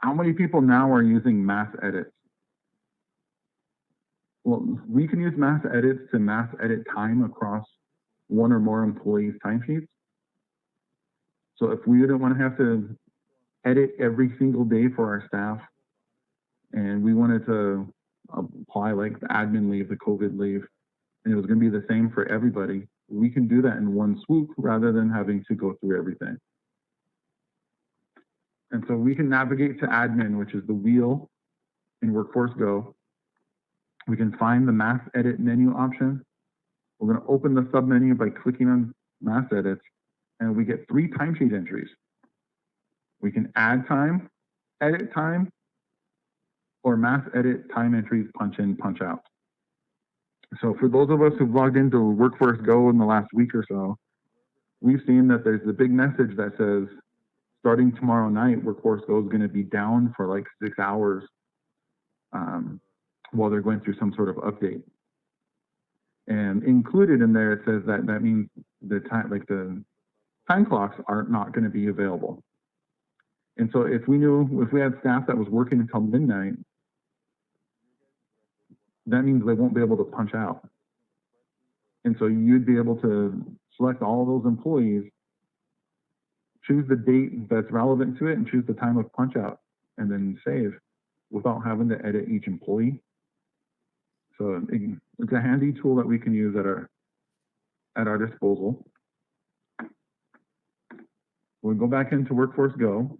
how many people now are using mass edits? Well, we can use mass edits to mass edit time across one or more employees' timesheets. So if we didn't want to have to edit every single day for our staff, and we wanted to apply like the admin leave, the COVID leave, and it was going to be the same for everybody, we can do that in one swoop rather than having to go through everything. And so we can navigate to admin, which is the wheel in Workforce Go. We can find the mass edit menu option. We're going to open the submenu by clicking on mass edits, and we get 3 timesheet entries. We can add time, edit time, or mass edit time entries, punch in, punch out. So for those of us who've logged into Workforce Go in the last week or so, we've seen that there's a big message that says, starting tomorrow night, Workforce Go is going to be down for like 6 hours while they're going through some sort of update. And included in there, it says that means the time, like the time clocks are not going to be available. And so if we had staff that was working until midnight, that means they won't be able to punch out. And so you'd be able to select all those employees, choose the date that's relevant to it, and choose the time of punch out, and then save without having to edit each employee. So it's a handy tool that we can use at our disposal. We'll go back into Workforce Go.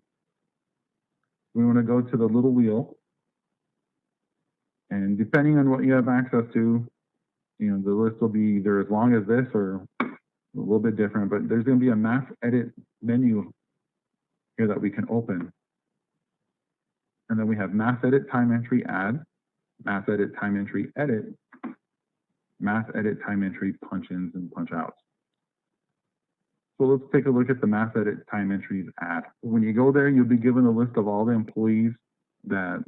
We want to go to the little wheel. And depending on what you have access to, you know, the list will be either as long as this or a little bit different, but there's going to be a mass edit menu here that we can open. And then we have mass edit time entry add, mass edit time entry edit, mass edit time entry punch ins and punch outs. So let's take a look at the mass edit time entries add. When you go there, you'll be given a list of all the employees that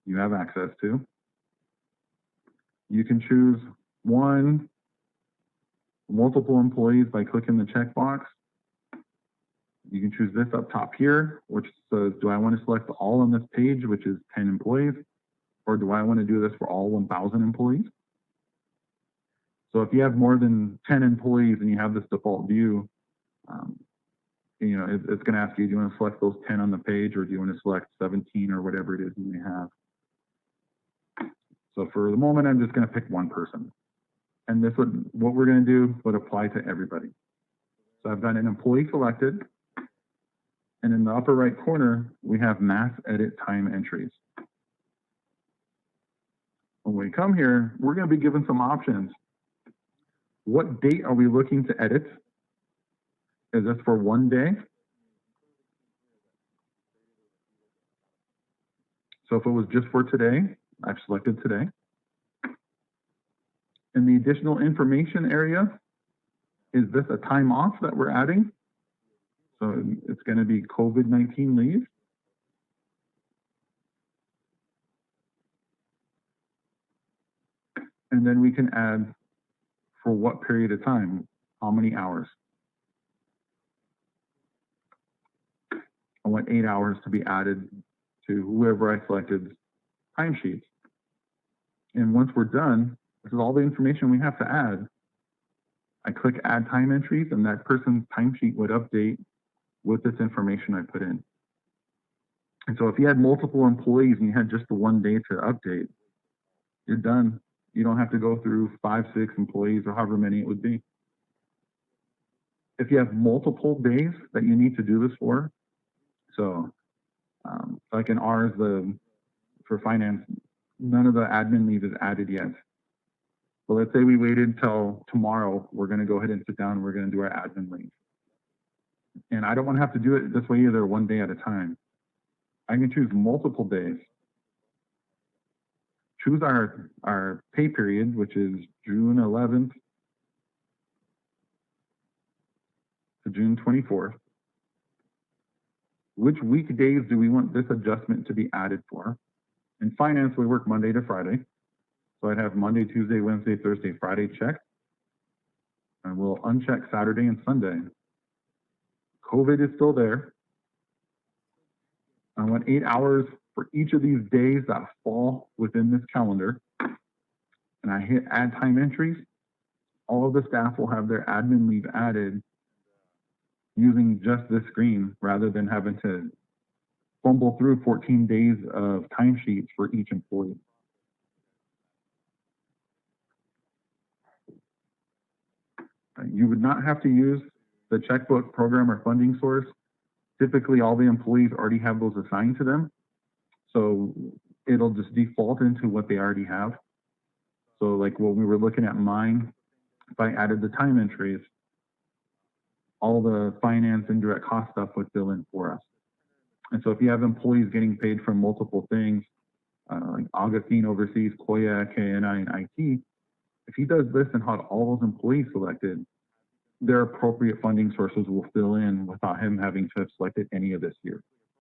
you have access to. You can choose one, multiple employees by clicking the checkbox. You can choose this up top here, which says, do I want to select all on this page, which is 10 employees, or do I want to do this for all 1,000 employees? So if you have more than 10 employees and you have this default view, you know, it's going to ask you, do you want to select those 10 on the page, or do you want to select 17 or whatever it is you may have? So for the moment, I'm just going to pick one person. And this would, what we're going to do would apply to everybody. So I've got an employee selected. And in the upper right corner, we have mass edit time entries. When we come here, we're going to be given some options. What date are we looking to edit? Is this for one day? So if it was just for today, I've selected today. In the additional information area, is this a time off that we're adding? So it's going to be COVID-19 leave. And then we can add for what period of time, how many hours. I want 8 hours to be added to whoever I selected timesheets. And once we're done, this is all the information we have to add. I click add time entries, and that person's timesheet would update with this information I put in. And so if you had multiple employees and you had just the one day to update, you're done. You don't have to go through 5, 6 employees or however many it would be. If you have multiple days that you need to do this for, so like in ours, for finance, none of the admin leave is added yet. But let's say we waited till tomorrow, we're going to go ahead and sit down and we're going to do our admin leave. And I don't want to have to do it this way either, one day at a time. I can choose multiple days. Choose our pay period, which is June 11th to June 24th. Which weekdays do we want this adjustment to be added for? In finance, we work Monday to Friday. So I'd have Monday, Tuesday, Wednesday, Thursday, Friday checked. And we'll uncheck Saturday and Sunday. COVID is still there. I want 8 hours for each of these days that fall within this calendar. And I hit add time entries. All of the staff will have their admin leave added using just this screen rather than having to fumble through 14 days of timesheets for each employee. You would not have to use the checkbook program or funding source. Typically, all the employees already have those assigned to them. So it'll just default into what they already have. So like when we were looking at mine, if I added the time entries, all the finance and direct cost stuff would fill in for us. And so if you have employees getting paid from multiple things, like Augustine oversees Koya, KNI, and IT, if he does this and had all those employees selected, their appropriate funding sources will fill in without him having to have selected any of this here.